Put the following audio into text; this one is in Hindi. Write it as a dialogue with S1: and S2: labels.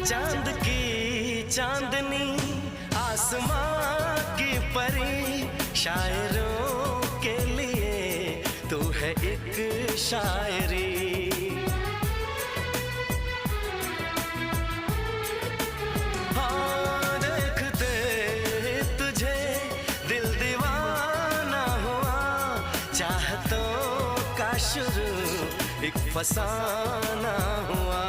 S1: चांद की चांदनी आसमां की परी, शायरों के लिए तू है एक शायरी। हाँ देखते तुझे दिल दीवाना हुआ, चाहतों का शुरू एक फसाना हुआ।